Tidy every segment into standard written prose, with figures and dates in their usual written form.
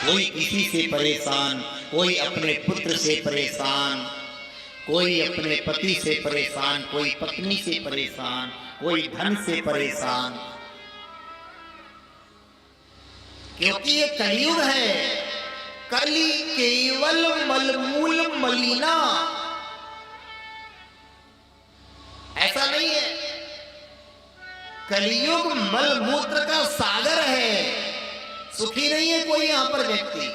कोई किसी से परेशान, कोई अपने पुत्र से परेशान, कोई अपने पति से परेशान, कोई पत्नी से परेशान, कोई धन से परेशान, क्योंकि ये कलयुग है। कली केवल मलमूल मलिना, ऐसा नहीं है। कलयुग मलमूत्र का सागर है। सुखी नहीं है कोई यहां पर व्यक्ति,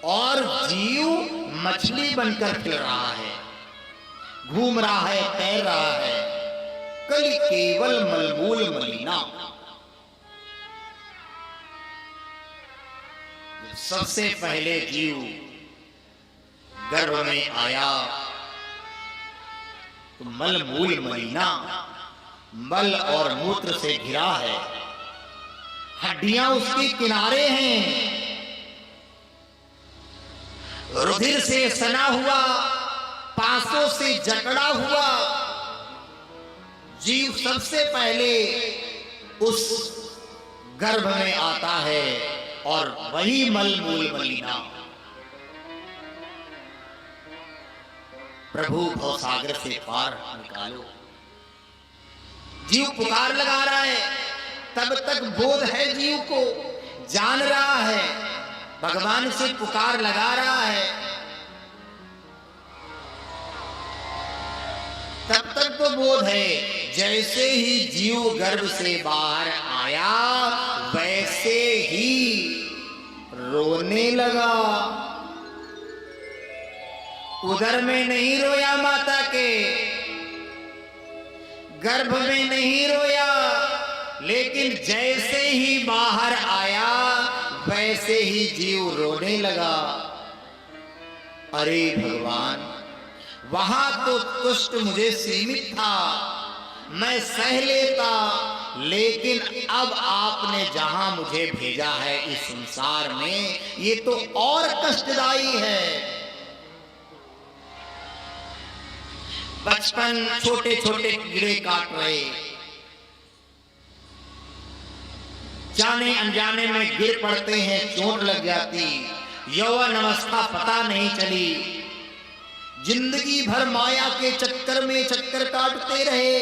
और जीव मछली बनकर फिर रहा है, घूम रहा है, तैर रहा है। कली केवल मलमूल मलिना। सबसे पहले जीव गर्भ में आया तो मलमूल मलिना, मल और मूत्र से घिरा है। हड्डियां उसके किनारे हैं, रुधिर से सना हुआ, पांसों से जकड़ा हुआ जीव सबसे पहले उस गर्भ में आता है, और वही मलमूल मलिना प्रभु भवसागर से पार निकालो। जीव पुकार लगा रहा है, तब तक बोध है जीव को, जान रहा है, भगवान से पुकार लगा रहा है, तब तक तो बोध है। जैसे ही जीव गर्भ से बाहर आया वैसे ही रोने लगा। उदर में नहीं रोया माता के, गर्भ में नहीं रोया, लेकिन जैसे ही बाहर आया वैसे ही जीव रोने लगा। अरे भगवान, वहां तो कुष्ठ मुझे सीमित था, मैं सह लेता, लेकिन अब आपने जहां मुझे भेजा है इस संसार में, ये तो और कष्टदायी है। बचपन छोटे छोटे कीड़े काट रहे, जाने अनजाने में गिर पड़ते हैं, चोट लग जाती, यौवन अवस्था पता नहीं चली, जिंदगी भर माया के चक्कर में चक्कर काटते रहे,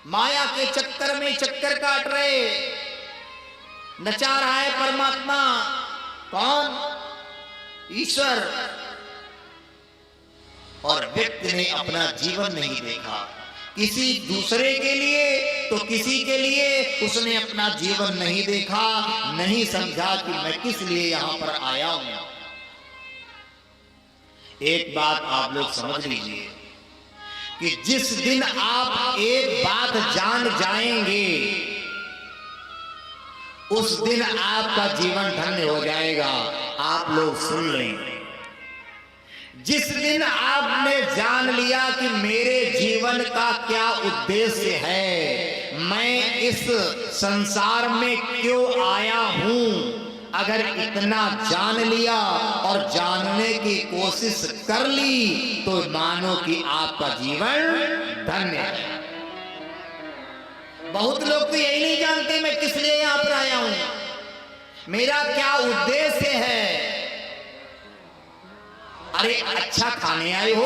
माया के चक्कर में चक्कर काट रहे। नचा रहा है परमात्मा, कौन? ईश्वर। और व्यक्ति ने अपना जीवन नहीं देखा, किसी दूसरे के लिए तो किसी के लिए उसने अपना जीवन नहीं देखा, नहीं समझा कि मैं किस लिए यहां पर आया हूं। एक बात आप लोग समझ लीजिए कि जिस दिन आप एक बात जान जाएंगे उस दिन आपका जीवन धन्य हो जाएगा। आप लोग सुन लें, जिस दिन आपने जान लिया कि मेरे जीवन का क्या उद्देश्य है, मैं इस संसार में क्यों आया हूं, अगर इतना जान लिया और जानने की कोशिश कर ली तो मानो कि आपका जीवन धन्य है। बहुत लोग तो यही नहीं जानते मैं किस लिए यहां पर आया हूं, मेरा क्या उद्देश्य है। अरे अच्छा खाने आए हो,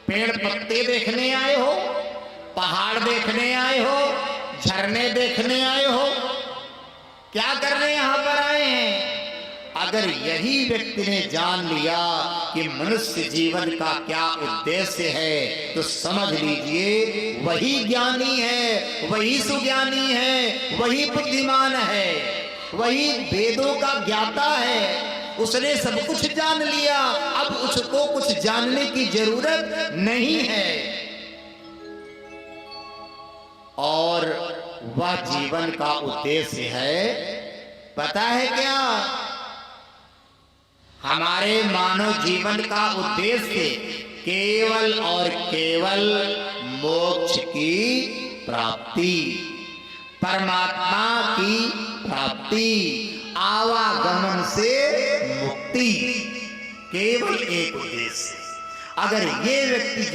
पेड़ पत्ते देखने आए हो, पहाड़ देखने आए हो, झरने देखने आए हो, क्या करने यहां पर आए हैं? अगर यही व्यक्ति ने जान लिया कि मनुष्य जीवन का क्या उद्देश्य है तो समझ लीजिए वही ज्ञानी है, वही सुज्ञानी है, वही बुद्धिमान है, वही वेदों का ज्ञाता है। उसने सब कुछ जान लिया, अब उसको कुछ जानने की जरूरत नहीं है। और वह जीवन का उद्देश्य है, पता है क्या? हमारे मानव जीवन का उद्देश्य केवल और केवल मोक्ष की प्राप्ति, परमात्मा की प्राप्ति, आवागमन से मुक्ति, केवल एक उद्देश्य। अगर ये व्यक्ति